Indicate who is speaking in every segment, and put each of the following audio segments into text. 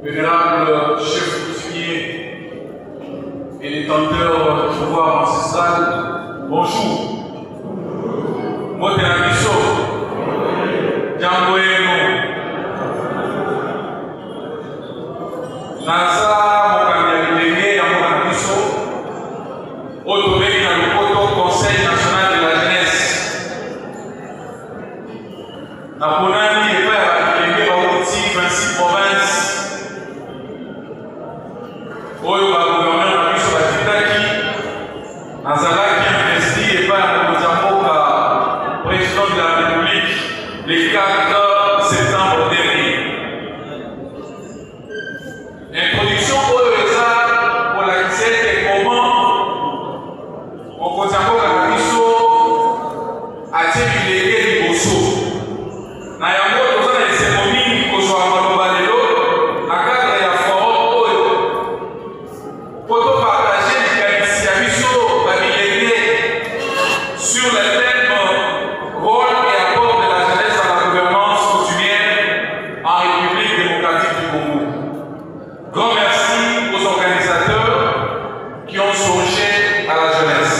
Speaker 1: vénérable chef coutumier et détenteur du pouvoir ancestral, bonjour. Motenabiso, Djangoeno, Nasa, Mokandiabilenge, Yamonabiso, Otobeki na Lopoto, Conseil national de la jeunesse. Naponani et Père Bilenge, Baouti, 26 provinces. Oyo ba gouverneur na biso batindaki azalaki investi et par Mozamboka, président de la République, le 4 septembre dernier. Introduction oyo eza pour la kisete comment Mozamboka na biso atie bilenge liboso. Na yango toza na cérémonie kozwa maloba lelo na cadre ya forum oyo poto partager likanisi ya biso babilenge sur le thème rôle et apport de la jeunesse dans la gouvernance coutumière en République démocratique du Congo. Grand merci aux organisateurs qui ont songé à la jeunesse.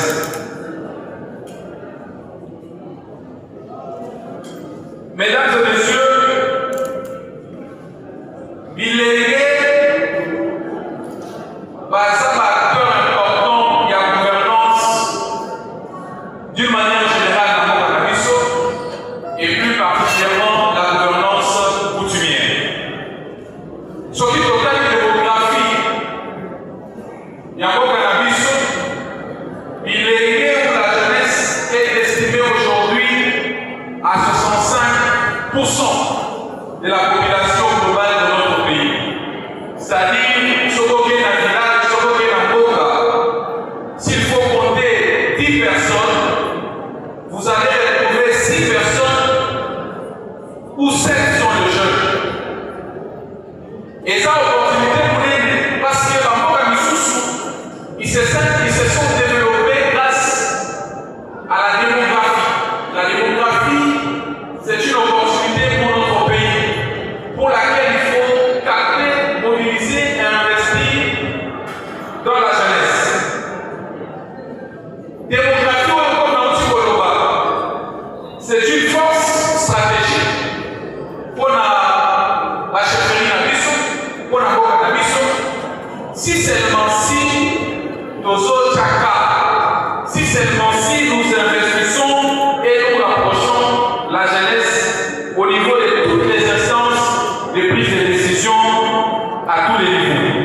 Speaker 1: Mesdames et messieurs, bilenge baza acteur important de la gouvernance d'une manière générale dans le Kabiso et plus particulièrement la gouvernance coutumière. Ce qui total de démographie, il y a beaucoup de Kabiso, bilenge où la jeunesse est estimée aujourd'hui à 65% de la population globale de notre pays. C'est-à-dire, Soboké na village, Soboké na Boka, s'il faut compter 10 personnes, vous allez retrouver 6 personnes ou 7 sont de jeunes. Et ça, opportunité pour les, parce que la Boka Missoussou, ils se sont développés grâce à la démographie. La démographie, c'est une opportunité pour notre pays, pour laquelle il faut capter, mobiliser et investir dans la jeunesse. Démographie, comme dans Tigoloba, c'est une force stratégique pour la chefferie Nabiso, pour la Boka Nabiso, si seulement si nos autres chaka, si seulement si nous investissons et nous rapprochons la jeunesse au niveau de toutes les instances de prise de décision à tous les niveaux.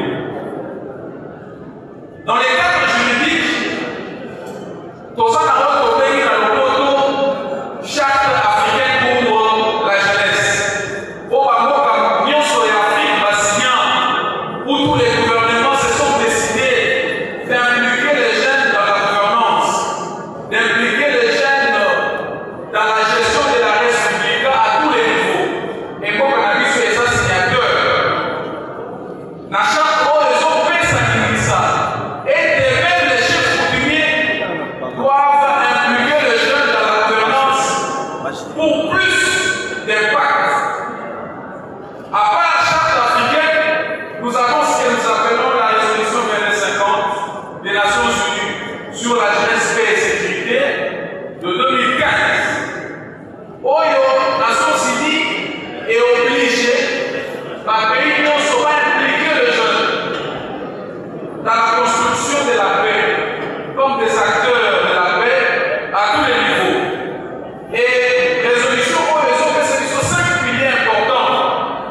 Speaker 1: Dans les cadres juridiques, tout ça dans notre pays, dans le monde, charte africaine pour la jeunesse. Au Bamoka, Nyonso et Afrique, Bassignan, où tous les gouvernements se sont décidés d'impliquer les jeunes dans la gouvernance, d'impliquer les jeunes dans la gestion de la République à tous les niveaux. Et comme on a vu sur les assignateurs, dans chaque rôle, ils ont fait ça. Et même les chefs coutumiers doivent impliquer les jeunes dans la gouvernance pour plus d'impact. À part la charte africaine, nous avons ce que nous appelons la résolution 2250 des Nations Unies sur la jeunesse, paix et sécurité de 2015. Oyo, Nations Unies est obligée, par pays non seulement impliquer les jeunes dans la construction de la paix, comme des acteurs de la paix à tous les niveaux. Et résolution OESO, c'est 5 piliers importants.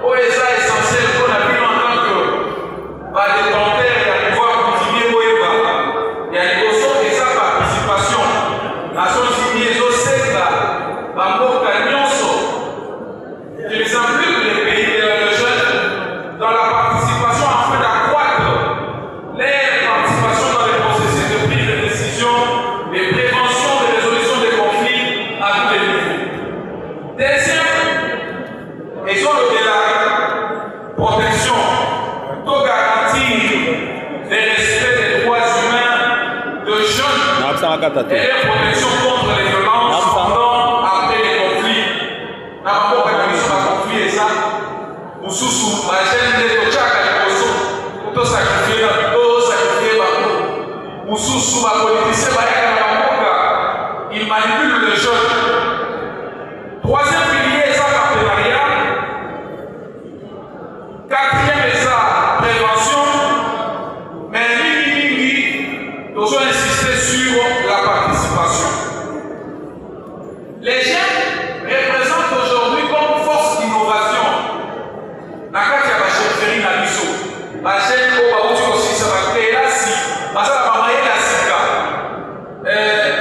Speaker 1: OESA est essentiel pour la ville en tant que détenteur et à pouvoir continuer OEBA. Il y a une notion de sa participation. Nations Unies, les OCESA, Bamboka, Nyonso, qui les impliquent les pays et les jeunes dans la participation afin d'accroître leur participation dans les processus de prise de décision, de prévention, de résolution des conflits à tous les niveaux. Deuxième, ils ont le de la protection, pour garantir le respect des droits humains de jeunes et la protection contre les violences pendant après les conflits. N'a pas conflit et ça, ou sous la chaîne de Tochaka. ma politicien, il manipule le jeune. Troisième pilier, c'est le partenariat. Quatrième, c'est la prévention. Mais nous devons insister sur la participation. Les jeunes représentent aujourd'hui comme force d'innovation. Nakati ya basheferi na biso. Basheferi ko bauti aussi ça va créer là si. Basala mama yela sika.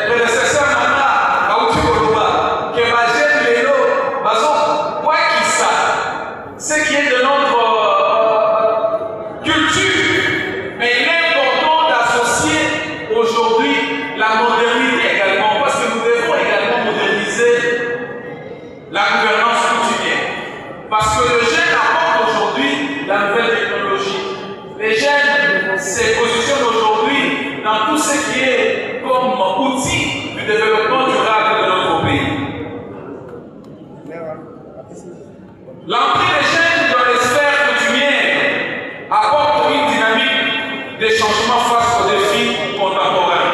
Speaker 1: Prédécesseur nana bauti ko loba que basheferi lelo bazo quoi qui ça. Ce qui est de notre culture. Mais il est important d'associer aujourd'hui la modernité également parce que nous devons également moderniser la gouvernance quotidienne. Parce que le jeune apporte aujourd'hui la nouvelle technologie. Les jeunes se positionnent aujourd'hui dans tout ce qui est comme outil du développement durable de notre pays. L'entrée des jeunes dans les sphères coutumières apporte une dynamique de changement face aux défis contemporains.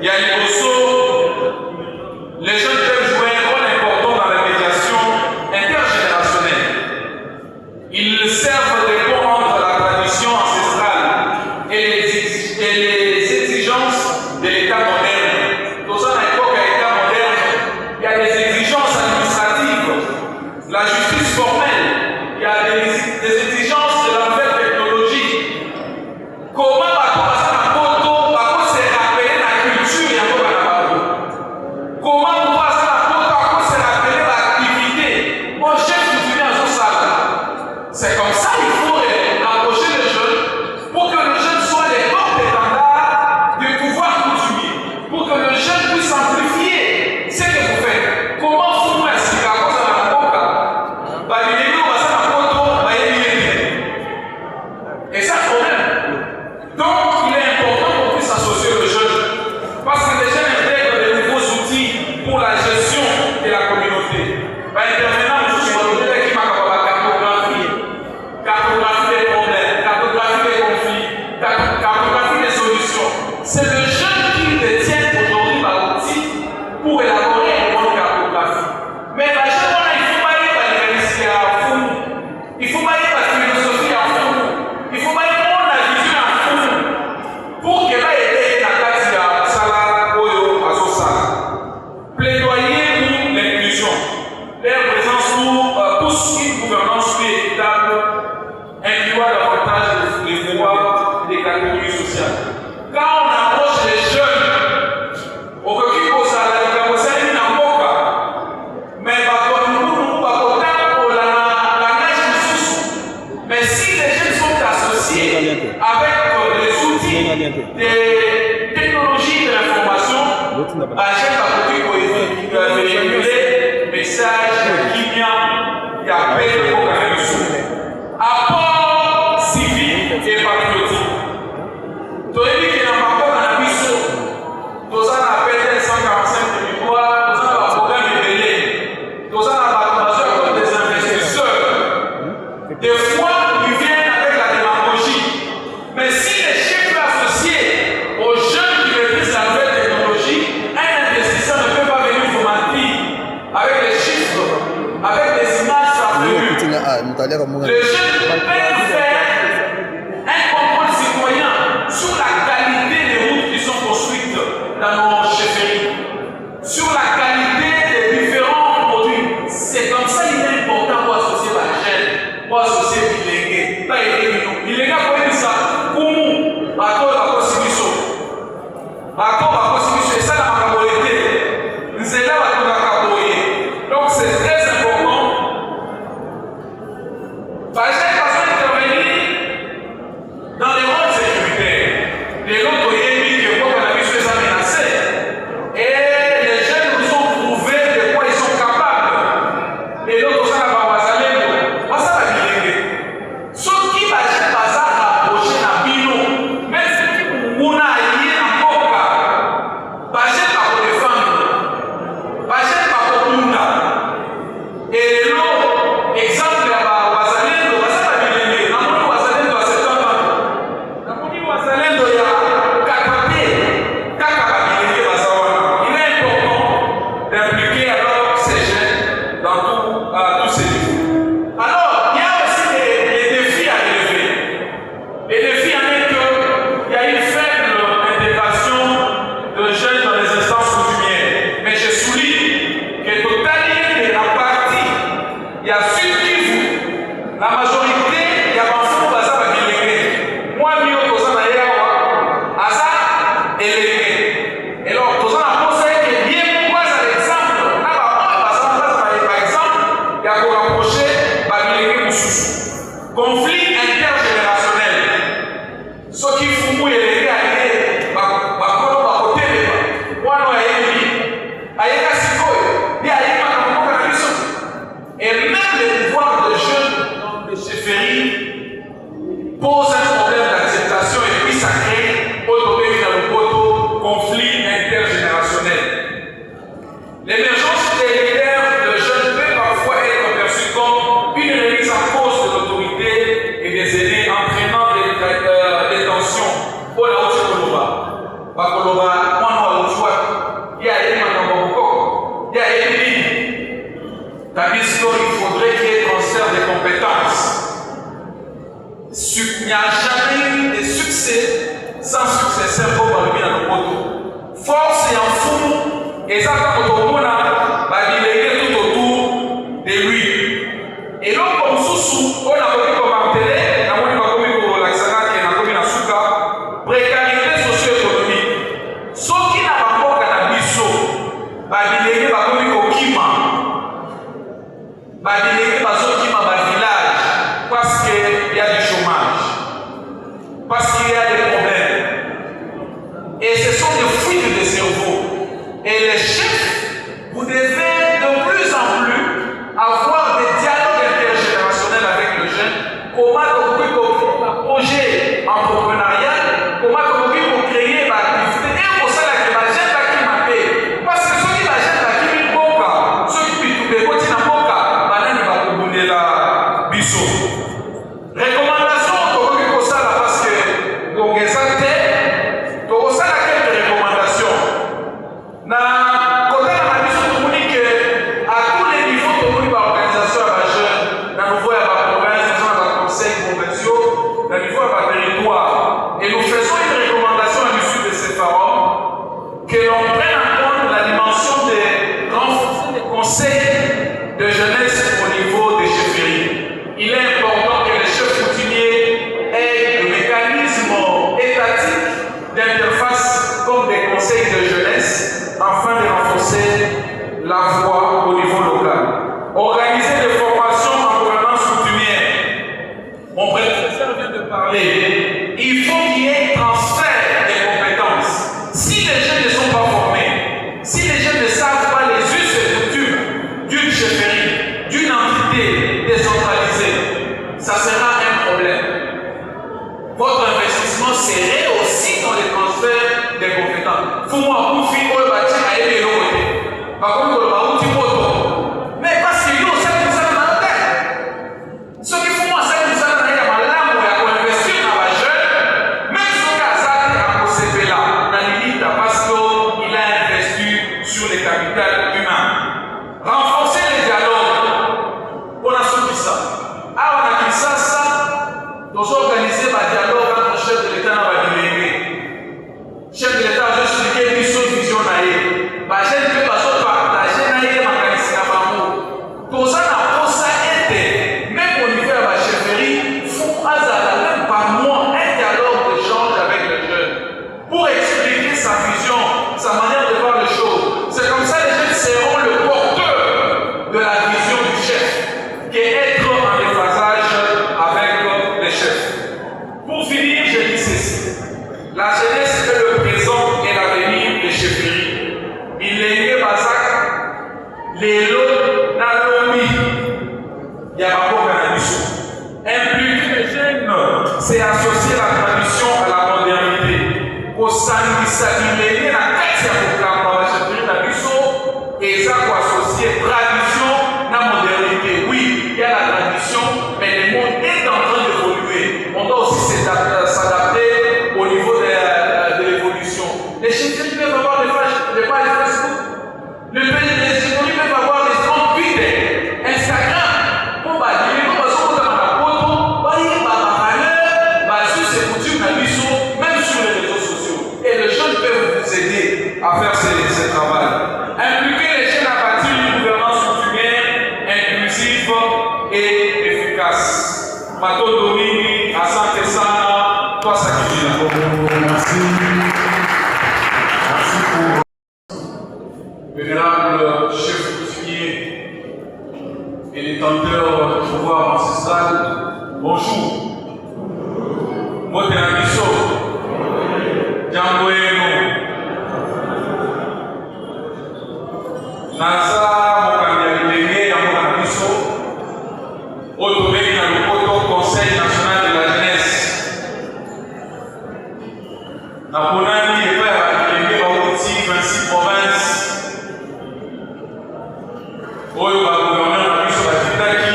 Speaker 1: Il y a une les jeunes peuvent jouer un rôle important dans la médiation intergénérationnelle. Ils servent de pont entre la tradition ancestrale et les exigences de l'État moderne. Dans une époque à l'État moderne, il y a des exigences administratives, la justice formelle, il y a des exigences de la nouvelle technologie. Comment c'est comme ça qu'il faut rapprocher les jeunes pour que le jeune soit les porte-étendards du pouvoir coutumier, pour que le jeune puisse amplifier ce que vous faites. Comment vous merci à cause de la boca, et ça problème. Donc il est important qu'on puisse associer le jeune parce que les jeunes intègrent de nouveaux outils pour la gestion de la communauté. Intervenant sur le qui m'a cartographie des problèmes, cartographie des conflits, cartographie des solutions. C'est le jeune qui détient aujourd'hui l'outil pour élaborer une bonne cartographie. Mais la jeune, il faut pas y aller à fond. Il faut pas y aller à la philosophie à fond. Il faut pas y aller à la vision à fond. Pour que là, il y ait la classe à Sala, Oyo, Azosa. Plaidoyer pour l'inclusion. Leur présence pour tous une gouvernance plus équitable. Incluant davantage les voies des catégories sociales. Quand on approche les jeunes, on veut qu'ils posent à la carousserie n'a pas. Mais mais si les jeunes sont associés avec les outils des technologies de l'information, la jeune va pouvoir véhiculer message qui vient et après le programme de sous. Apport civique et patriotique. Tu as dit qu'il n'y a pas de la mission. Tu as appelé 145 territoires, tu as un programme révélé. Tu as comme des investisseurs. Des fois, ils viennent avec la démagogie. Mais si les chefs associés aux jeunes qui maîtrisent la nouvelle technologie, un investisseur ne peut pas venir vous mentir avec les chiffres, avec des images farfelues. Les jeunes peuvent faire un contrôle citoyen sur la qualité des routes qui sont construites dans nos chefferies, sur la qualité des différents produits. C'est comme ça qu'il est important pour associer la chaîne, pour associer Bilingue. Bilingue, pour dire ça, Koumou, Bateau, et ça, la majorité. Nous sommes là, donc c'est très important. Par exemple, intervenir dans les rôles sécuritaires. Les rôles qui ont été menacés. Et les jeunes nous ont prouvé de quoi ils sont capables. Et l'autre, ça va passer. Ça va dire. Ce qui va être bazar rapproché dans Bino, même si on a lié en Boka, bazar pour défendre, bazar pour Tunda. Et l'autre, exemple, La majorité, il y a un fou qui va bien. Moi, je suis en train de dire que c'est et alors, tout ça, on conseille que bien pourquoi ça l'exemple. Par exemple, il y a qu'on rapprocher, conflit intergénérationnel. Ce qui fout les réalités, et même les pouvoirs de jeunes de chefferie posent un problème d'acceptation et puis ça crée un conflit intergénérationnel. L'émergence des leaders de jeunes peut parfois être perçue comme une remise en cause de l'autorité et des aînés, entraînant des tensions. Pour la haute Koloba, il y a il faudrait qu'il y ait transfert de compétences. Il n'y a jamais eu de succès sans successeur pour parvenir à nos poteaux. Force et en fou, et ça, quand on va déléguer tout autour de lui. Et donc, comme sous, on a voulu commenter, on a voulu pour l'accent qui est dans la souka, précarité socio-économique. Ce qui n'a pas encore cannabis, va déléguer au Kima. Va déléguer au village parce qu'il y a du chômage, parce qu'il y a des problèmes. Et ce sont des fuites de cerveau. Et les chefs, vous devez de plus en plus avoir des dialogues intergénérationnels avec les jeunes. Comment vous pouvez un projet entrepreneurial, comment vous pouvez créer une activité. Et pour ça, la jeune qui m'a fait. Parce que ceux qui la jeune qui m'a fait, ceux qui tout les petits n'a pas, la biso. Recommandation, pour ça parce que donc pour ça quelques recommandations. Na côté la biso communique à tous les niveaux de l'organisation à la jeune, dans le niveau de la province, dans le conseil provincial, dans le niveau de la territoire. Et nous faisons une recommandation à l'issue de ces forums que l'on prenne en compte la dimension de renforcer les conseils de jeunesse au niveau des chefferies. Il est important que les chefs coutumiers aient le mécanisme étatique d'interface comme des conseils de jeunesse afin de renforcer la voix au niveau local. Organiser des formations en gouvernance coutumière. Mon prédécesseur vient de parler. Il faut qu'il y ait transfert des compétences. Si les jeunes ne sont pas formés, si les jeunes ne savent pas les us et coutumes d'une chefferie, d'une entité décentralisée, ça sera un problème. Votre investissement serait aussi dans les transferts des compétences. Faut moi, vous faites le bâti à aider l'autre côté. Par contre, le bâti mais parce que nous, ça nous a dans la tête. Ce qu'il faut moi, ça nous a dans la tête, on a investi dans la jeune, même si on a ça, on a possédé là, dans l'élite, parce qu'il a investi sur les capitales humains. Renforcer les dialogues. On a sauté ça. Ah, on a dit ça. Nous organiser un dialogue entre le chef de l'État et la délégué. Chef de l'État a expliqué une seule vision. Je ne peux pas partager ma qualité. Tout ça n'a pas ça été. Même au niveau de la chefferie, il faut même par mois un dialogue d'échange avec les jeunes pour expliquer sa vision, sa manière de voir les choses. C'est comme ça que les jeunes seront le porteur de la vision du chef, qui est être en déphasage avec les chefs. Pour finir, je dis ceci. La jeunesse est le présent et l'avenir des chefferies. Il est né Bazak, les lots, Nalomi, il y a pas de impliquer les jeunes, c'est associer la tradition à la modernité. Au samedi, il est né la quatrième proclame dans la chefferie d'Abisso, et ça pour associer tradition à la modernité. Oui, il y a la tradition, mais le monde est en train d'évoluer. On doit aussi s'adapter au niveau de l'évolution. Les chefferies peuvent avoir des pages Facebook. Le pays des chefferies peuvent avoir des comptes Twitter, Instagram. Pour dire, nous, parce qu'on a la photo, bah, il y a ma valeur, bah, juste Matondo mingi, asante sana, twasakijina.
Speaker 2: Merci. Merci pour...
Speaker 1: Vénérable chef coutumier et détenteur du pouvoir ancestral, bonjour. Motena biso, jambo yenu. Naza mokambi ya bilenge ya mokana biso, otobeki na lopoto Conseil national de la jeunesse. Naponani epai ya bilenge bauti 26 provinces. Oyo ba gouverneur na biso batitaki,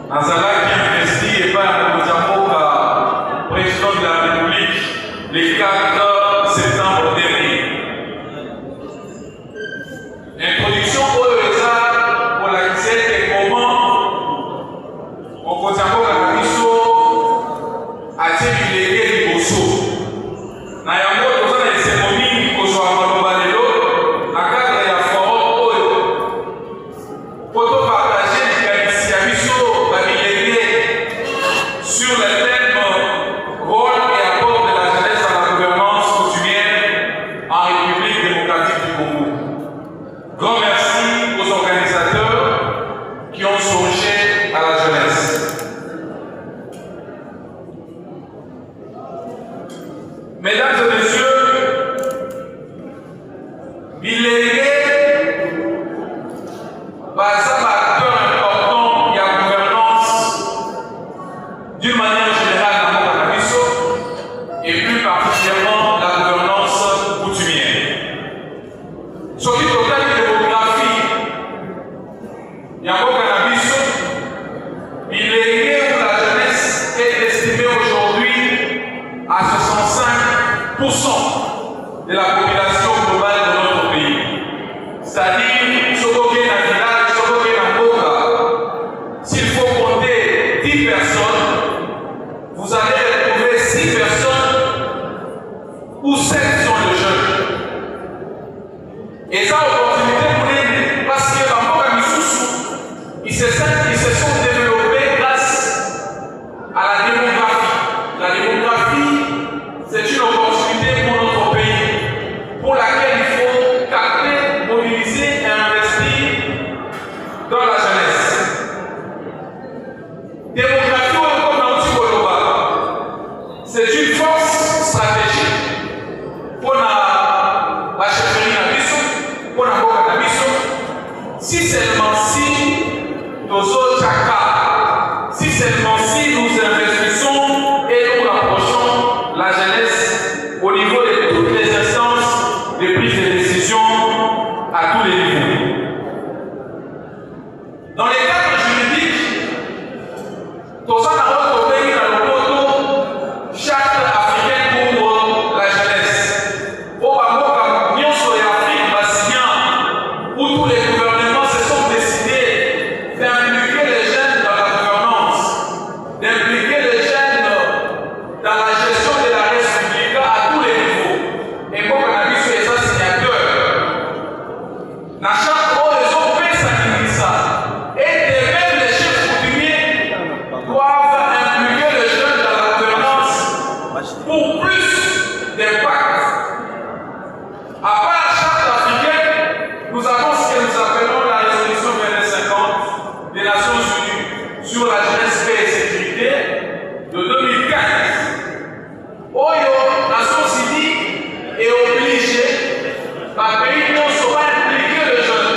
Speaker 1: nazalaki investi epai ya mokonzi ya mboka président de la République le 4 septembre dernier. Introduction oyo eza pour la kisete comment mokonzi ya mboka na biso atie bilenge liboso. Na yango toza na esengo mingi kozwa maloba lelo na cadre ya forum oyo po topartage likanisi ya biso babilenge sur le thème rôle et apport de la jeunesse à la gouvernance coutumière en République démocratique du Congo. Grand merci aux organisateurs qui ont songé à la jeunesse. Mesdames et messieurs, bilenge baza acteur important de la gouvernance d'une manière générale dans le mboka na biso et plus particulièrement la gouvernance coutumière. Soki totali démographie ya mboka na biso, bilenge ou la jeunesse est estimée aujourd'hui à 65% de la population globale de notre pays. C'est-à-dire, Sokoke na village, Sokoke na mboka, s'il faut compter 10 personnes, vous allez retrouver 6 personnes ou 7 sont de jeunes. Et ça, opportunité pour les, parce que dans mboka misusu, ils se sont développés grâce à la démographie. La démographie, c'est une opportunité pour notre pays, pour laquelle il faut capter, mobiliser et investir dans la jeunesse. Démographie, comme dans le Koloba, c'est une force stratégique pour la chefferie na biso, pour la mboka na biso. Si seulement si nous chaka, si seulement si nous investissons et nous rapprochons la jeunesse au niveau de toutes les instances de prise de décision à tous les niveaux. Dans les cadres juridiques, tous charte africaine pour la jeunesse. Au Bamboka, Nyonso et Afrique, Bassignan, où tous les gouvernements se sont décidés d'impliquer les jeunes dans la gouvernance, d'impliquer les jeunes dans la gestion de la res publica à tous les niveaux. Et comme on a vu sur les assignateurs, la charte où ils ont fait ça. Et de même les chefs coutumiers doivent impliquer les jeunes dans la gouvernance pour plus d'impact. À part la charte africaine, nous avons ce que nous appelons la résolution 2250 des Nations Unies sur la jeunesse, paix et sécurité de 2015. Oyo, Nations Unies est obligée, par pays non sera impliquer les jeunes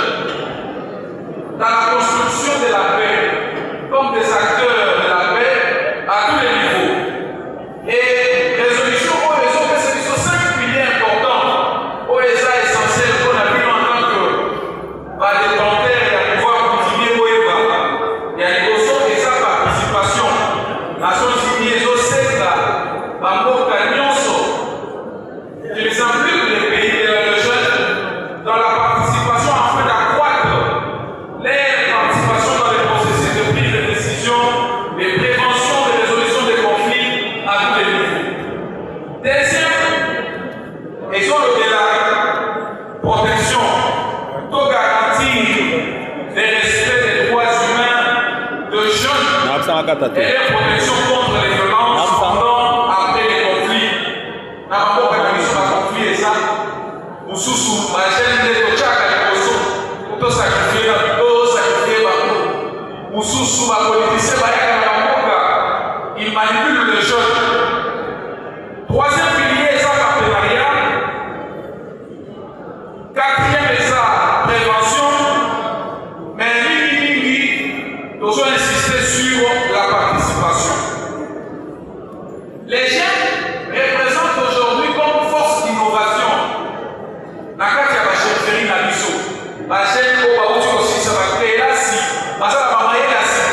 Speaker 1: dans la construction de la paix, comme des acteurs de la paix à tous les niveaux. Et résolution Oyo, c'est qu'ils sont 5 piliers importants. Oyo, c'est essentiel qu'on a vu en tant que détenteur et à pouvoir continuer Oyo. Il y a les notions de sa participation dans protection contre les violences pendant, après les conflits. Dans le conflit et ça, ou sous ma chaîne de Tochaka et Koso, pour sacrifier ou sous ma politicien, il manipule les jeunes. Troisième pilier, c'est le partenariat. Quatrième, c'est la prévention. Mais nous devons insister sur la participation. Les jeunes représentent aujourd'hui comme force d'innovation. La carte de la chefferie Nabiso. La chaîne au Baouti aussi, ça va créer la scie. Ça va mailler la scie.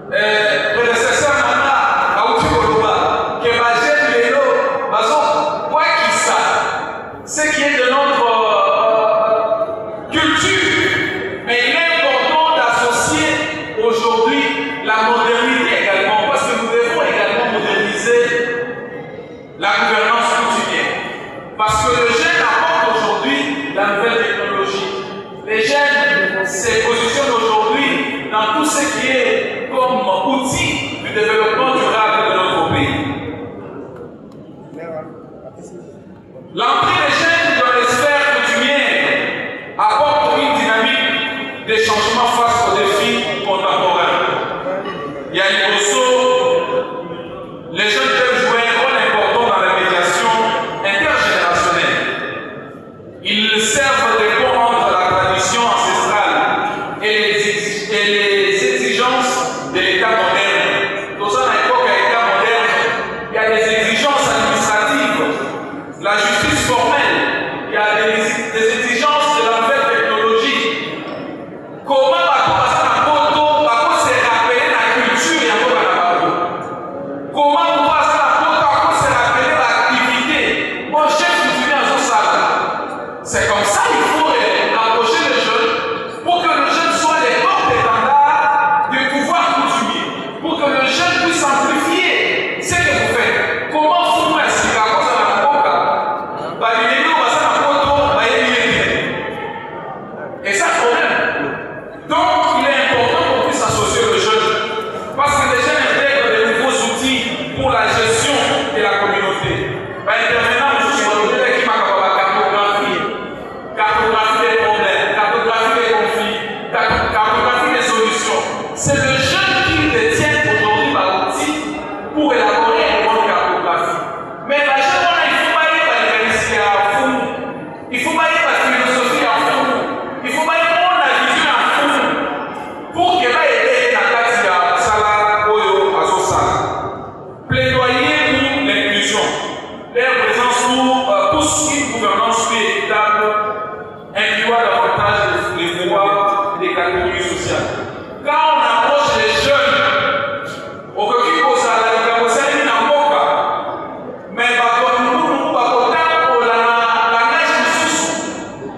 Speaker 1: Prédécesseur Nana, Baouti Koloba, que ma chaîne Lélo, quoi qu'il ça, ce qui est de notre culture. Mais il est important d'associer aujourd'hui la modernité également, parce que nous devons également moderniser la gouvernance quotidienne. Parce que le jeune apporte aujourd'hui la nouvelle technologie. Les jeunes se positionnent aujourd'hui dans tout ce qui est comme outil du développement durable de notre pays. L'entrée des jeunes dans les sphères coutumières apporte une dynamique de changement face aux défis contemporains. Il y a une les jeunes peuvent jouer un rôle important dans la médiation intergénérationnelle. Ils servent de pont entre la tradition ancestrale et les exigences de l'État moderne. Dans une époque à l'État moderne, il y a des exigences administratives, la justice formelle, il y a des exigences de la nouvelle technologie. Comment comment vous passez la porte à cause de rappeler l'activité? Mon chef vous dit dans son salon. C'est comme ça qu'il faut approcher les jeunes pour que le jeune soit les porte-étendards du pouvoir coutumier, pour que le jeune puisse amplifier ce que vous faites. Comment vous ainsi à cause de la porte? Et ça, problème. Donc, il est important qu'on puisse associer le jeune parce que les jeunes intègrent de nouveaux outils pour la gestion de la communauté. Intervenant sur le qui m'a cartographie des problèmes, cartographie des conflits, cartographie des solutions. C'est le jeune qui détient aujourd'hui l'outil pour élaborer une bonne cartographie. Mais la jeune, il ne faut pas y avoir à fond. Il ne faut pas y avoir la philosophie à fond. Il ne faut pas y avoir la vision à fond. Pour que va aider la classe à Sala, Oyo, Azosala. Plaidoyer pour l'inclusion. Leur présence pour tous une gouvernance plus équitable, incluant davantage les droits des catégories sociales. Quand on approche les jeunes, au Koki Kosala, le Kabosali Namboka, mais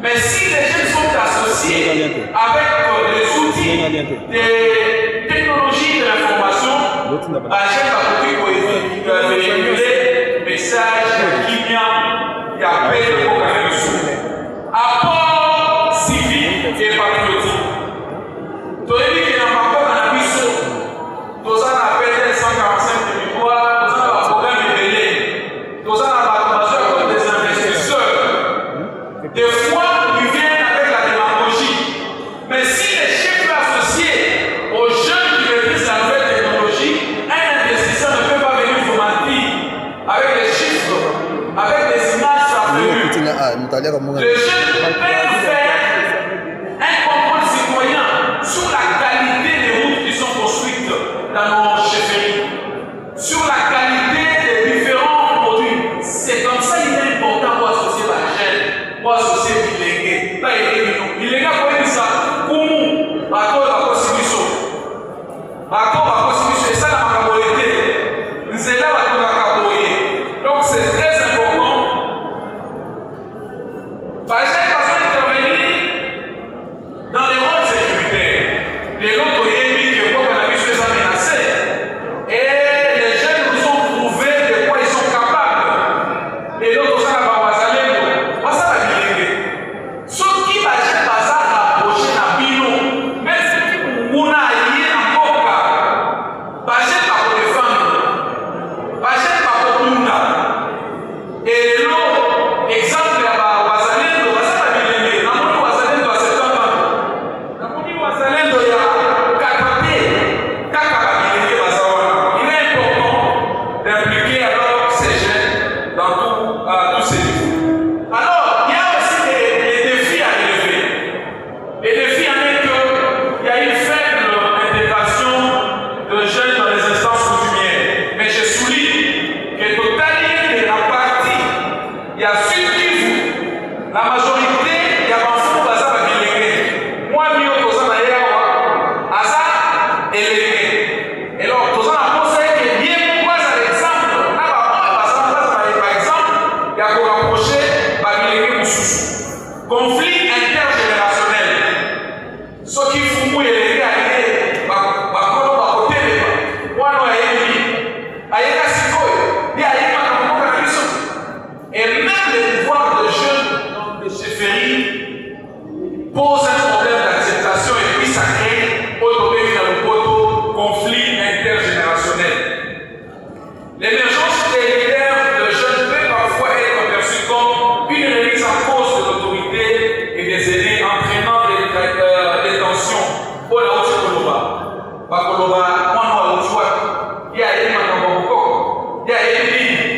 Speaker 1: mais si les jeunes sont associés avec les outils des technologies de l'information, la jeune va pouvoir véhiculer message qui vient et appelle le programme. Apport civique et patriotique. Tu as dit qu'il y a un rapport dans la mission. Tout ça, on appelle 145 territoires, tout ça, on a un programme éveillé. Tout ça, on a des investisseurs. Des fois, ils viennent avec la démagogie. Mais si les chefs sont associés aux jeunes qui maîtrisent la nouvelle technologie, un investisseur ne peut pas venir vous mentir avec les chiffres, avec des images farfelues. Les jeunes peuvent faire un contrôle citoyen sur la qualité des routes qui sont construites dans nos chefferies, sur la qualité des différents produits. C'est comme ça qu'il est important pour associer la chaîne, pour associer l'illégué. Pas illégué, pour dire ça. Comment? Bateau la constitution. Bateau la constitution. Et ça, la macabolété. C'est là bateau la caboyer. Donc, c'est très important. Par exemple, intervenir dans les rôles sécuritaires. Les autres, il y a qui ont menacé. Et les jeunes nous ont L'émergence des leaders de jeunes peut parfois être perçue comme une remise en cause de l'autorité et des aînés, entraînant des tensions. Pour la haute Koloba, Bakoloba, Mano Aouchouak, il y a des Makamboko, il y a des lignes.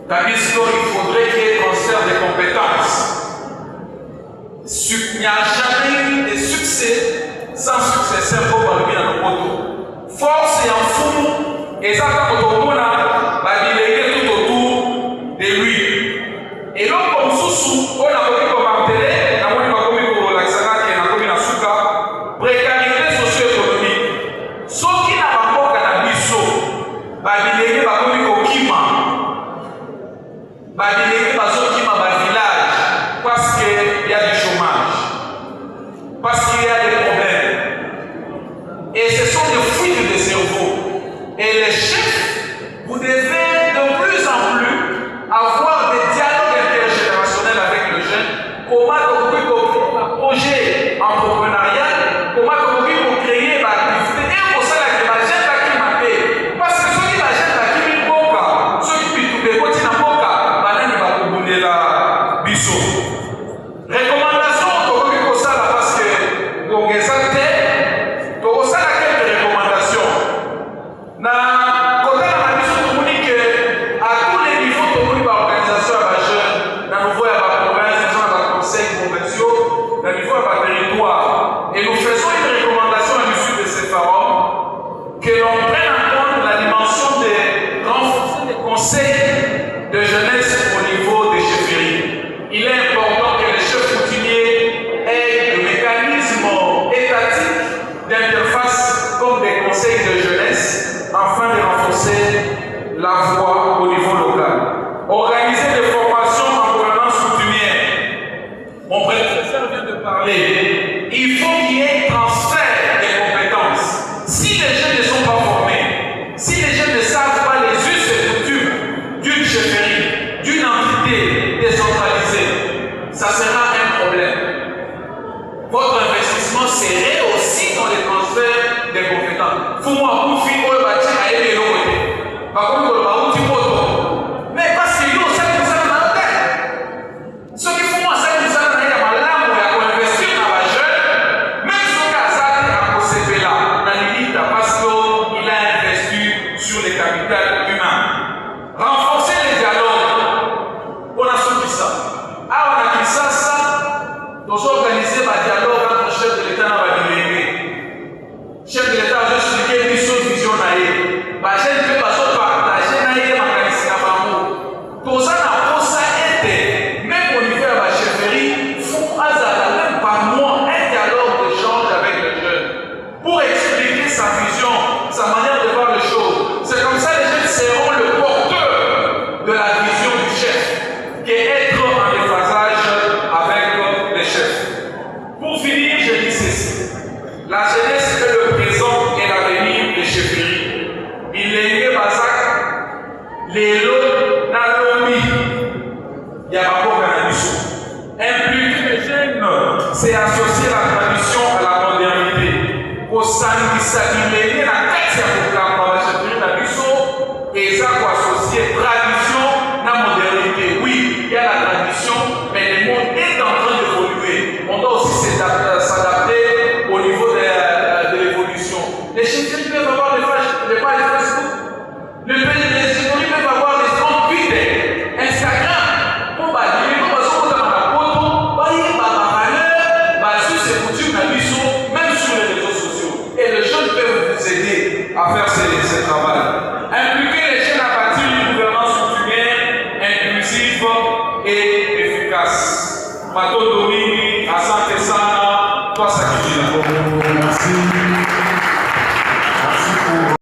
Speaker 1: Tandis qu'il faudrait qu'il y ait transfert des compétences. Il n'y a jamais eu de succès sans successeur pour parler dans le poteau. Force et en fou, et ça, quand on va déléguer tout autour de lui. Et donc, comme sous, on a voulu commenter, on a voulu pour l'accent qui est dans la souka, précarité socio-économique. Ceux qui n'ont pas cannabis, va déléguer au Kima, va déléguer au Kima, village, parce qu'il y a du chômage, parce qu'il y a des problèmes. Et ce sont des fuites de cerveau. Et les chefs, vous devez de plus en plus avoir des dialogues intergénérationnels avec les jeunes. Comment vous pouvez un projet entrepreneurial, comment vous pouvez créer une activité. Et pour ça, la jeune qui m'a parce que ceux qui la jeune qui vivent boka, ceux qui vivent des côtés dans boka, banane va vous donner la biso. Recommandation, vous pouvez ça parce que vous avez ça. Na côté de la mission communique à tous les niveaux de l'organisation à la jeune, dans le niveau de la province, dans le conseil convention, dans le niveau de la territoire. Et nous faisons une recommandation à l'issue de ces forums que l'on prenne en compte la dimension de renforcer les conseils de jeunesse au niveau des chefferies. Il est important que les chefs coutumiers aient le mécanisme étatique d'interface comme des conseils de jeunesse afin de renforcer la voix au niveau local. Organiser des formations en gouvernance coutumière. Mon prédécesseur vient de parler. Il faut qu'il y ait un transfert des compétences. Si les jeunes ne sont pas formés, si les jeunes ne savent pas les us et coutumes d'une chefferie, d'une entité décentralisée, ça sera un problème. Votre investissement serait aussi dans les transferts des compétences. Faut-moi vous faire mais parce que nous, ça nous a dans la tête. Ce qu'il faut, moi, ça nous a dans la langue pour investir dans la jeune, même si on a ça à posséder là, dans l'élite, parce qu'il a investi sur les capitales humains. Renforcer les dialogues. On a soutenu ça. Ah, on a dit ça, nous organiser un dialogue entre le chef de l'État et la délégué. Chef de l'État, je expliqué une seule vision. La jeune peut pas se partager dans les mécanismes d'amour. Tout ça n'a pas ça été, même au niveau de la chefferie, font même par mois un dialogue d'échange avec les jeunes pour expliquer sa vision, sa manière de voir les choses. C'est comme ça que les jeunes seront le porteur de la vision du chef, qui est être en déphasage avec les chefs. Pour finir, je dis ceci. La jeunesse est le présent et l'avenir des chefferies. Il est Bazak, les lots, Nalomi, il y a pas de tradition. Impliquer les jeunes, c'est associer la tradition à la modernité. Au sein du salut, la quête pour la chefferie tradition, et ça pour associer tradition à la modernité. Oui, il y a la tradition, mais le monde est en train d'évoluer. On doit aussi s'adapter au niveau de l'évolution. Les chefferies peuvent avoir des pages Facebook. Les chefferies peuvent avoir des comptes Twitter, Instagram. Pour dire, comment ça vous avez la photo, voyez ma valeur, sur ces coutumes, même sur les réseaux sociaux. Et les jeunes peuvent vous aider à faire ce travail. Impliquer les jeunes à bâtir une gouvernance coutumière, inclusive et efficace. Mato Domini, Asante Sana, toi ça qui dit là.
Speaker 2: Merci.